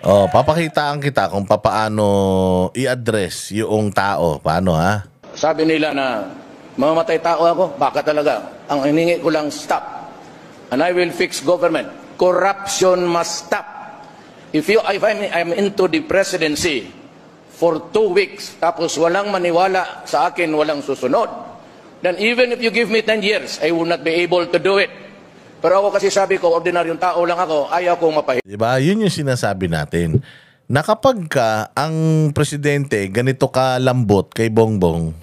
Oh, papakitaan kita kung papaano i-address yung tao. Paano ha? Sabi nila na mamamatay tao ako, baka talaga. Ang hiningi ko lang, stop. And I will fix government. Corruption must stop. If I'm into the presidency for 2 weeks, tapos walang maniwala sa akin, walang susunod, then even if you give me 10 years, I will not be able to do it. Pero ako kasi sabi ko, ordinaryong tao lang ako, ayaw kong mapahiya. Diba? Yun yung sinasabi natin. Na kapag ka ang presidente ganito ka lambot kay Bongbong,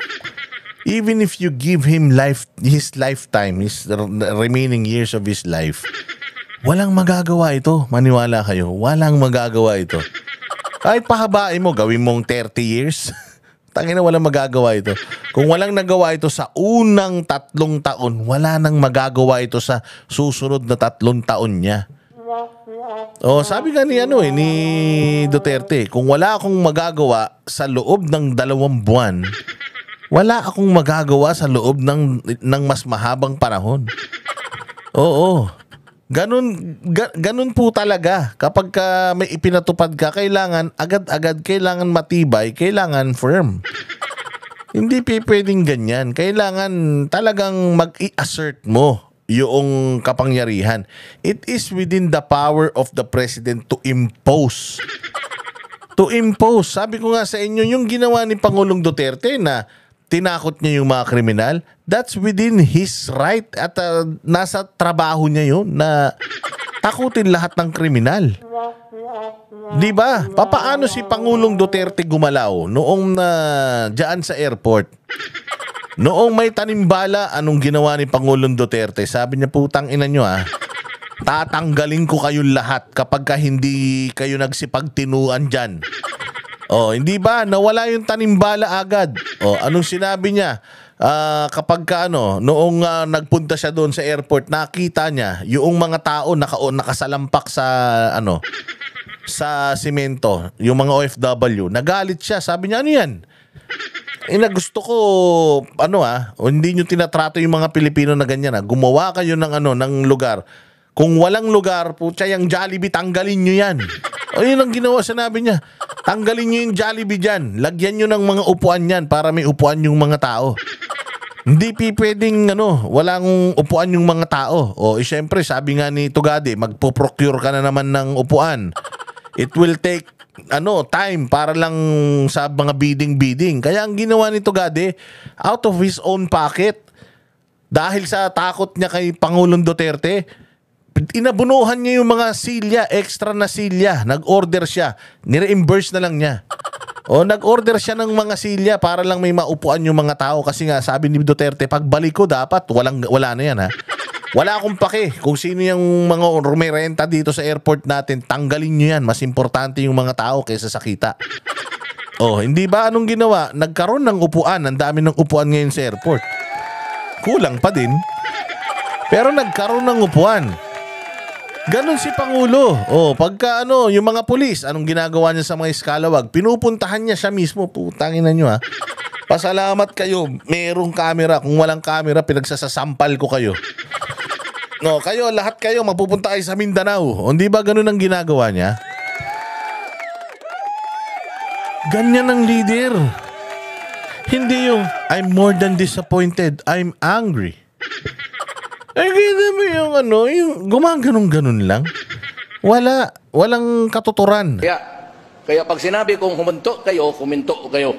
even if you give him his lifetime, his remaining years of his life, walang magagawa ito. Maniwala kayo, walang magagawa ito. Kahit pahabain mo, gawin mong 30 years, tangina walang magagawa ito. Kung walang nagawa ito sa unang 3 taon, wala nang magagawa ito sa susunod na 3 taon niya. Oh, sabi nga ni ni Duterte, kung wala akong magagawa sa loob ng 2 buwan, wala akong magagawa sa loob ng mas mahabang panahon. Oo. Ganun po talaga. Kapag may ipinatupad ka, kailangan agad-agad, kailangan matibay, kailangan firm. Hindi pwedeng ganyan. Kailangan talagang mag-i-assert mo yung kapangyarihan. It is within the power of the president to impose. To impose. Sabi ko nga sa inyo, yung ginawa ni Pangulong Duterte na tinakot niya yung mga kriminal, that's within his right at nasa trabaho niya yun na takutin lahat ng kriminal. Diba? Papaano si Pangulong Duterte gumalaw noong dyan sa airport? Noong may tanimbala, anong ginawa ni Pangulong Duterte? Sabi niya, putang ina nyo tatanggalin ko kayong lahat kapag hindi kayo nagsipagtinuan dyan. Oh, hindi ba nawala yung tanimbala agad? Oh, anong sinabi niya? Kapag noong nagpunta siya doon sa airport, nakita niya yung mga tao nakasalampak sa sa simento, yung mga OFW. Nagalit siya. Sabi niya, ano 'yan? Gusto ko hindi niyo tinatrato yung mga Pilipino na ganyan. Gumawa kayo ng lugar. Kung walang lugar, putya yung Jollibee, tanggalin nyo yan. O yun ang ginawa, sinabi niya. Tanggalin nyo yung Jollibee dyan. Lagyan nyo ng mga upuan yan para may upuan yung mga tao. Hindi pwedeng walang upuan yung mga tao. O syempre, sabi nga ni Tugade, magpo-procure ka na naman ng upuan. It will take time para lang sa mga bidding. Kaya ang ginawa ni Tugade, out of his own pocket, dahil sa takot niya kay Pangulong Duterte, inabunuhan niya yung mga silya, extra na silya. Nag-order siya. Ni-reimburse na lang niya. O nag-order siya ng mga silya para lang may maupuan yung mga tao. Kasi nga sabi ni Duterte, pagbalik ko dapat wala na yan Wala akong pake kung sino yung mga rumirenta dito sa airport natin. Tanggalin nyo yan. Mas importante yung mga tao kaysa sa kita. Oh, hindi ba anong ginawa? Nagkaroon ng upuan. Ang dami ng upuan ngayon sa airport. Kulang pa din. Pero nagkaroon ng upuan. Ganon si Pangulo. Oh, pagka yung mga pulis, anong ginagawa niya sa mga iskalawag? Pinupuntahan niya siya mismo. Putangin na nyo Pasalamat kayo. Merong camera. Kung walang camera, pinagsasasampal ko kayo. No, lahat kayo mapupunta kayo sa Mindanao. Hindi ba ganun ang ginagawa niya? Ganyan ang leader. Hindi yung, I'm more than disappointed. I'm angry. Kita mo yung yung gumaganong-ganon lang. Walang katuturan. Kaya pag sinabi kong huminto kayo.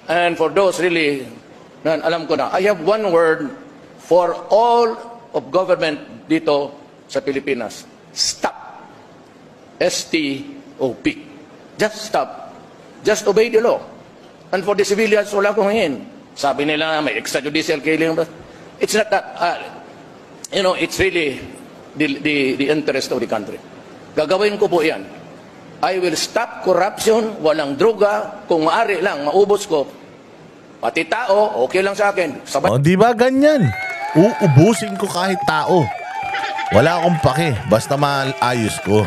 And for those really, alam ko na, I have one word for all of government dito sa Pilipinas. Stop. S-T-O-P. Just stop. Just obey the law. And for the civilians, wala kong hingin. Sabi nila, may extrajudicial killing. It's not that, it's really the interest of the country. Gagawin ko po yan. I will stop corruption, walang droga, kung maaari lang, maubos ko. Pati tao, okay lang sa akin. Di ba ganyan? Uubusin ko kahit tao. Wala akong pake, basta maayos ko.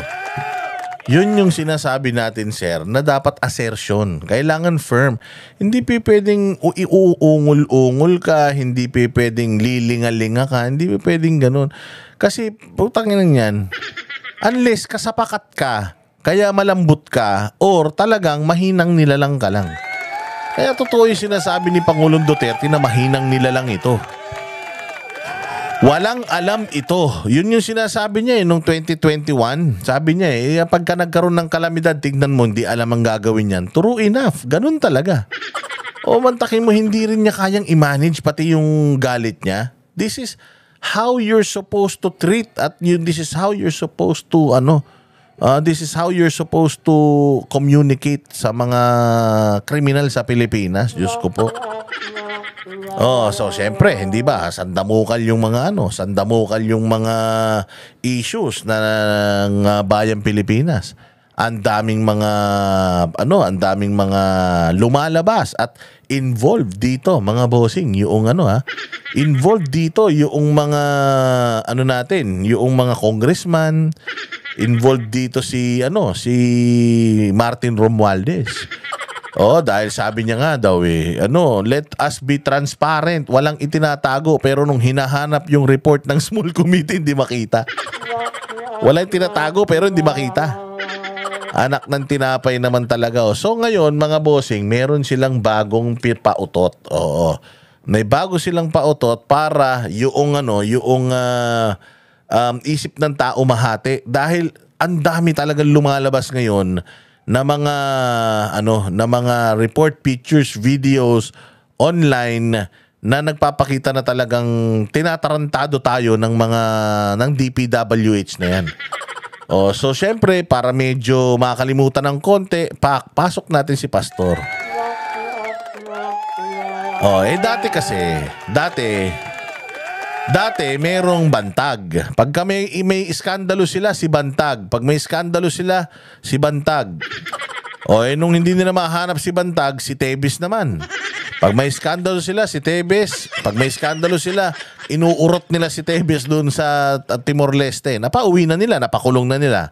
Yun yung sinasabi natin, sir, na dapat assertion. Kailangan firm. Hindi pwedeng iuungol-ungol ka, hindi pwedeng lilinga-linga ka, hindi pwedeng ganun. Kasi, putangin yan, unless kasapakat ka kaya malambot ka, or talagang mahinang nilalang ka lang. Kaya totoo yung sinasabi ni Pangulong Duterte na mahinang nilalang ito. Walang alam ito. Yun yung sinasabi niya noong 2021. Sabi niya pagka nagkaroon ng kalamidad, tignan mo, hindi alam ang gagawin yan. True enough. Ganun talaga. O mantakin mo, hindi rin niya kayang i-manage pati yung galit niya. This is how you're supposed to treat this is how you're supposed to this is how you're supposed to communicate sa mga kriminal sa Pilipinas. Diyos ko po. So syempre, hindi ba, sandamukal yung mga sandamukal yung mga issues ng bayang Pilipinas. Ang daming mga lumalabas at involved dito, mga bossing, yung involved dito yung mga yung mga congressman, involved dito si Martin Romualdez. Dahil sabi niya nga daw let us be transparent. Walang itinatago, pero nung hinahanap yung report ng small committee, hindi makita. Walang tinatago pero hindi makita. Anak ng tinapay naman talaga. So ngayon, mga bossing, meron silang bagong pautot. May bago silang pautot para yung isip ng tao mahati. Dahil ang dami talagang lumalabas ngayon na mga report, pictures, videos online na nagpapakita na talagang tinatarantado tayo ng DPWH na yan. So syempre, para medyo makalimutan ng konti, pasok natin si Pastor. Dati merong Bantag. Pagka may iskandalo sila, si Bantag. Pag may iskandalo sila, si Bantag. Nung hindi nila mahanap si Bantag, si Tebes naman. Pag may iskandalo sila, si Tebes. Pag may iskandalo sila, inuurot nila si Tebes doon sa Timor-Leste. Napauwi na nila, napakulong na nila.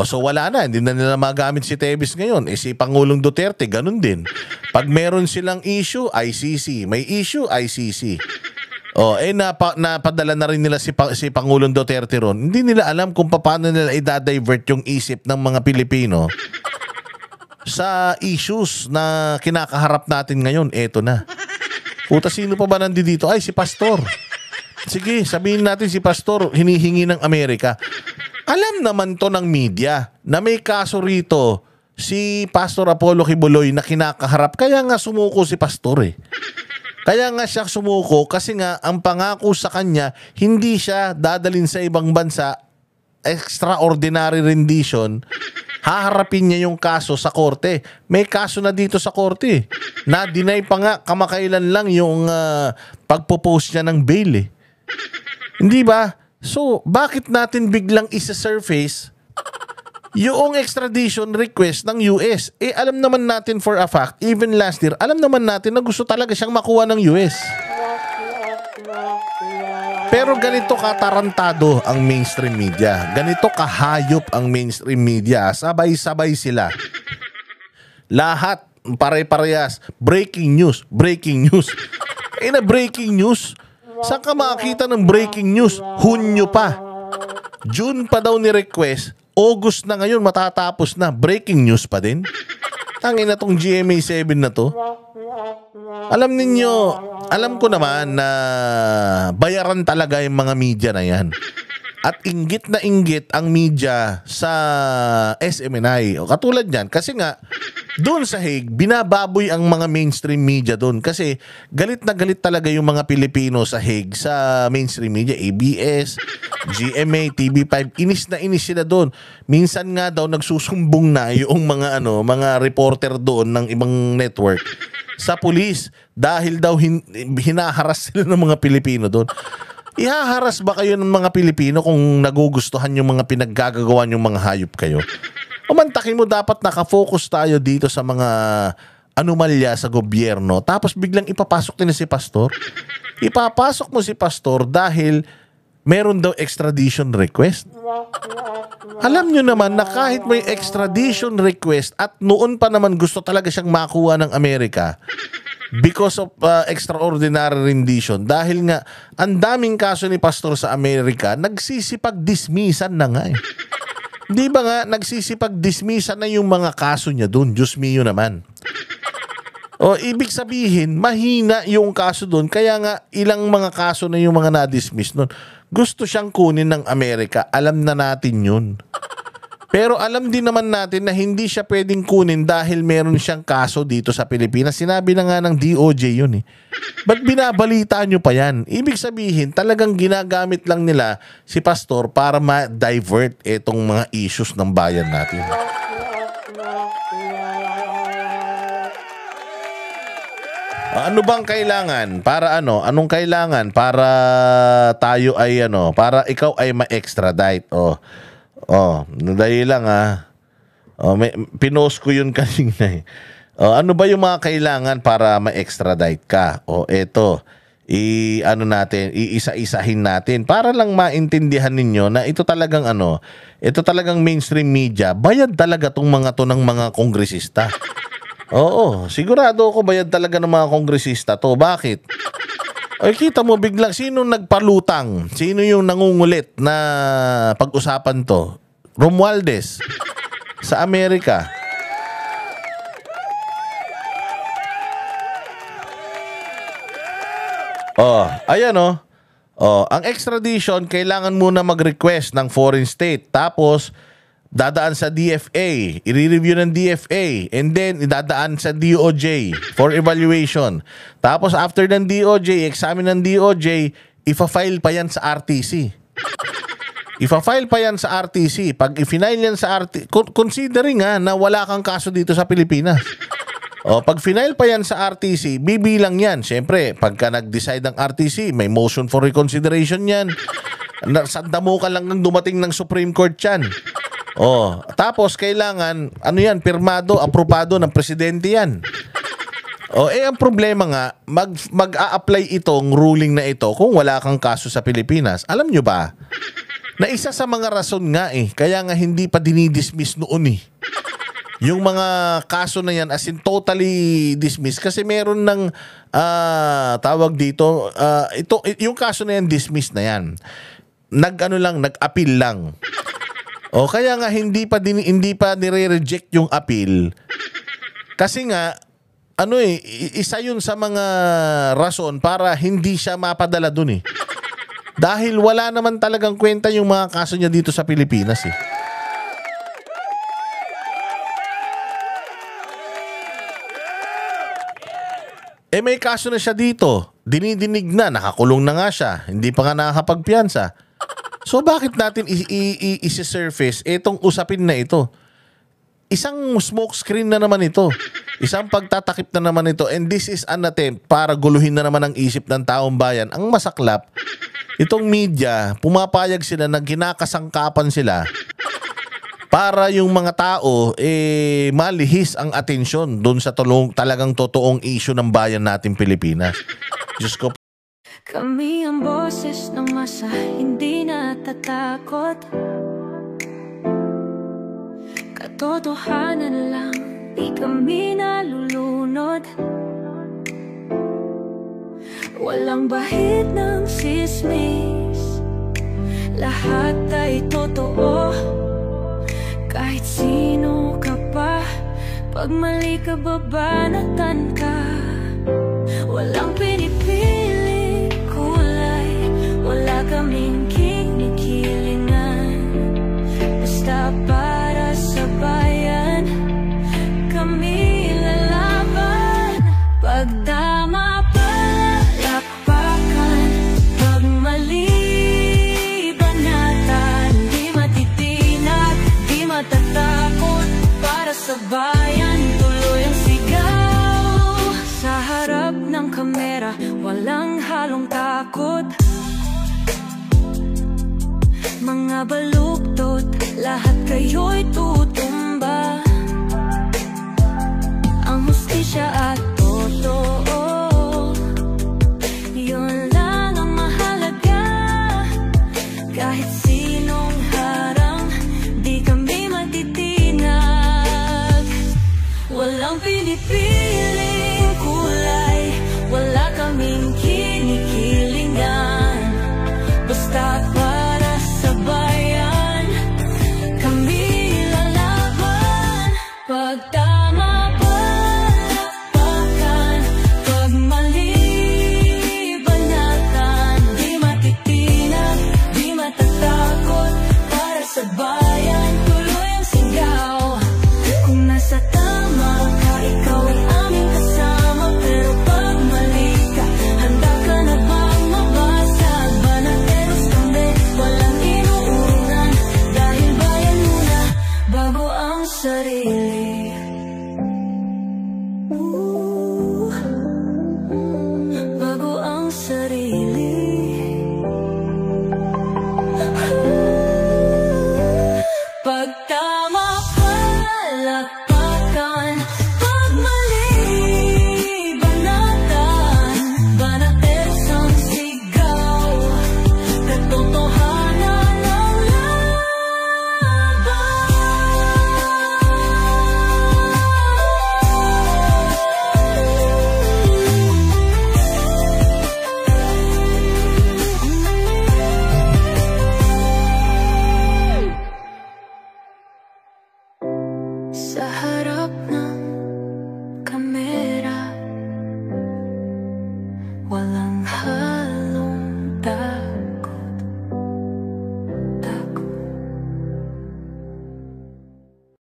So wala na, hindi na nila magamit si Tebes ngayon. Si Pangulong Duterte, ganun din. Pag meron silang issue, ICC. May issue, ICC. Napadala na rin nila si Pangulong Duterte ron. Hindi nila alam kung paano nila i-divert yung isip ng mga Pilipino sa issues na kinakaharap natin ngayon. Eto na. Puta, sino pa ba nandito? Ay, si Pastor. Sige, sabihin natin si Pastor hinihingi ng Amerika. Alam naman to ng media na may kaso rito si Pastor Apollo Kibuloy na kinakaharap. Kaya nga sumuko si Pastor Kaya nga siya sumuko kasi nga ang pangako sa kanya, hindi siya dadalhin sa ibang bansa, extraordinary rendition, haharapin niya yung kaso sa korte. May kaso na dito sa korte. Na-deny pa nga kamakailan lang yung pagpo-post niya ng bail Hindi ba? So, bakit natin biglang isa-surface yung extradition request ng US? Alam naman natin for a fact, even last year, alam naman natin na gusto talaga siyang makuha ng US. Pero ganito katarantado ang mainstream media. Ganito kahayop ang mainstream media. Sabay-sabay sila. Lahat, pare-parehas. Breaking news, breaking news. Na breaking news? Saan ka makakita ng breaking news? Hunyo pa. June pa daw ni request. August na ngayon, matatapos na. Breaking news pa din. Tangin na tong GMA7 na to. Alam ninyo, alam ko naman na bayaran talaga yung mga media na yan. At inggit na inggit ang media sa SMNI. Katulad yan, kasi nga, doon sa Hague, binababoy ang mga mainstream media doon. Kasi galit na galit talaga yung mga Pilipino sa Hague, sa mainstream media, ABS, GMA, TV5. Inis na inis sila doon. Minsan nga daw nagsusumbong na yung mga reporter doon ng ibang network sa pulis dahil daw hinaharas sila ng mga Pilipino doon. Ihaharas ba kayo ng mga Pilipino kung nagugustuhan yung mga pinaggagawa yung mga hayop kayo? Umantakin mo, dapat nakafocus tayo dito sa mga anomalya sa gobyerno. Tapos biglang ipapasok din si Pastor. Ipapasok mo si Pastor dahil meron daw extradition request. Alam nyo naman na kahit may extradition request at noon pa naman gusto talaga siyang makuha ng Amerika because of extraordinary rendition. Dahil nga, ang daming kaso ni Pastor sa Amerika, nagsisipag-dismissan na nga Di ba nga, nagsisipag-dismissa na yung mga kaso niya doon. Diyos mio naman. O, ibig sabihin, mahina yung kaso doon. Kaya nga, ilang mga kaso na yung mga na-dismiss doon. Gusto siyang kunin ng Amerika. Alam na natin yun. Pero alam din naman natin na hindi siya pwedeng kunin dahil meron siyang kaso dito sa Pilipinas. Sinabi na nga ng DOJ yun eh. Ba't binabalita nyo pa yan? Ibig sabihin, talagang ginagamit lang nila si Pastor para ma-divert itong mga issues ng bayan natin. Ano bang kailangan para ano? Anong kailangan para tayo ay ano, para ikaw ay ma-extradite? Dahil lang pinost ko yun kanina eh. Ano ba yung mga kailangan para ma-extradite ka? Eto, iisa-isahin natin para lang maintindihan ninyo na ito talagang ito talagang mainstream media. Bayad talaga tong mga to ng mga kongresista. Oo, sigurado ako bayad talaga ng mga kongresista to. Bakit? Ay, kita mo biglang sino nagpalutang? Sino yung nangungulit na pag-usapan to? Romualdez sa Amerika. Ayan ang extradition kailangan muna mag-request ng foreign state. Tapos dadaan sa DFA, i-review ng DFA, and then idadaan sa DOJ for evaluation. Tapos after ng DOJ, examine ng DOJ, ifa-file pa yan sa RTC. Ifa-file pa yan sa RTC. Pag i-final yan sa RTC, considering na wala kang kaso dito sa Pilipinas. Pag final pa yan sa RTC, bibilang yan. Siyempre, pagka nag-decide ng RTC, may motion for reconsideration yan. Sandamo ka lang ng dumating ng Supreme Court yan. Tapos kailangan, pirmado, aprobado ng presidente yan. Ang problema nga, mag-a-apply itong ruling na ito kung wala kang kaso sa Pilipinas. Alam nyo ba, na isa sa mga rason nga kaya nga hindi pa dinidismiss noon yung mga kaso na yan as in totally dismiss kasi meron ng tawag dito, yung kaso na yan dismiss na yan. Nag-appeal lang. Kaya nga hindi pa nire-reject yung appeal. Kasi nga isa yun sa mga rason para hindi siya mapadala dun Dahil wala naman talagang kwenta yung mga kaso niya dito sa Pilipinas may kaso na siya dito. Dinidinig na, nakakulong na nga siya. Hindi pa nga nakakapagpiyansa. So bakit natin isi-surface itong usapin na ito? Isang smoke screen na naman ito. Isang pagtatakip na naman ito. And this is an attempt para guluhin na naman ang isip ng taong bayan. Ang masaklap, itong media, pumapayag sila na ginakasangkapan sila para yung mga tao malihis ang atensyon doon sa talagang totoong issue ng bayan natin Pilipinas. Diyos ko. Kami ang boses ng masa, hindi natatakot. Katotohanan lang, di kami nalulunod. Walang bahid ng sismis, lahat ay totoo. Kahit sino ka pa, pag mali ka babanatan ka. Walang pinipili kulay, wala kaming kinikilingan. Basta para sa bayan, kami lalaban. Pagdama palapakan, pag mali banatan. Di matitinag, di matatakot, para sa bayan tuloy ang sigaw. Sa harap ng kamera, walang halong takot. Mga baluktot, lahat kayo'y tutumba. Ang hustisya at totoo, yun lang ang mahalaga. Kahit sinong harang, di kami matitinag. Walang pinipiling kulay, wala kaming kinikilingan. Basta para sa bayan, kami sarili. Bago ang sarili. Pag tama palakpakan, pag mali banatan, banatersang sigaw, katotohanan ang sa harap ng kamera, walang halong